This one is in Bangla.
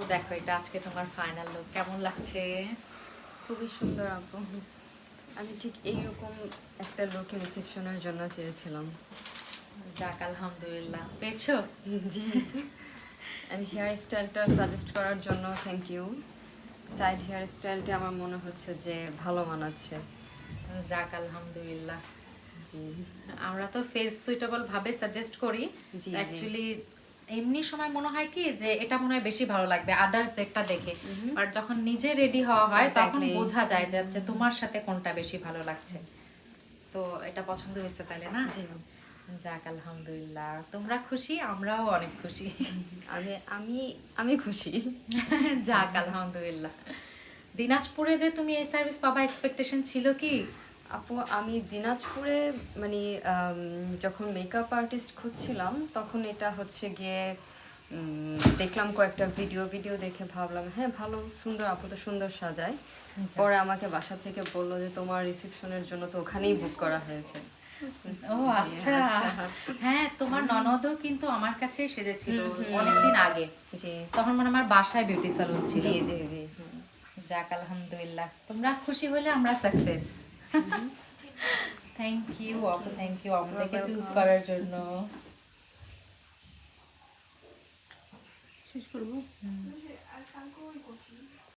আপু দেখো এটা আজকে তোমার ফাইনাল লুক, কেমন লাগছে? খুবই সুন্দর আপু। আমি ঠিক এইরকম একটা লুকে রিসেপশনের জন্য চেয়েছিলাম। যাক আলহামদুলিল্লাহ, পেয়েছো? জি। অ্যান্ড হেয়ার স্টাইলটা সাজেস্ট করার জন্য থ্যাংক ইউ। সাইড হেয়ার স্টাইলটা আমার মনে হচ্ছে যে ভালো মানাচ্ছে। যাক আলহামদুলিল্লাহ। জি আমরা তো ফেস সুইটেবল ভাবে সাজেস্ট করি। জি জি। অ্যাকচুয়ালি এমনি সময় মনে হয় কি যে এটা মনে হয় বেশি ভালো লাগবে আদার্স একটা দেখে, আর যখন নিজে রেডি হওয়া হয় তখন Exactly. বোঝা যায় যে আচ্ছা তোমার সাথে কোনটা বেশি ভালো লাগছে। তো এটা পছন্দ হয়েছে তাহলে না? জি। যাক আলহামদুলিল্লাহ, তোমরা খুশি, আমরাও অনেক খুশি। আমি আমি আমি খুশি। যাক আলহামদুলিল্লাহ। দিনাজপুরে যে তুমি এই সার্ভিস পাবা এক্সপেকটেশন ছিল কি? আপু আমি দিনাজপুরে মানে যখন মেকআপ আর্টিস্ট খুঁজছিলাম তখন এটা হচ্ছে গিয়ে দেখলাম কয়েকটা ভিডিও দেখে ভাবলাম হ্যাঁ ভালো সুন্দর, আপু তো সুন্দর সাজায়। পরে আমাকে বাসা থেকে বললো যে তোমার রিসেপশনের জন্য তো ওখানেই বুক করা হয়েছে। ও আচ্ছা। হ্যাঁ, তোমার ননদও কিন্তু আমার কাছে সেজেছিল অনেকদিন আগে। জি তখন মানে আমার বাসায় বিউটি স্যালুন ছিল। জি জি জি। যাক আলহামদুলিল্লাহ, তোমরা খুশি হলে আমরা সাকসেস। থ্যাংক ইউ আপু, থ্যাংক ইউ আমাদেরকে চুজ করার জন্য। শেষ করবো।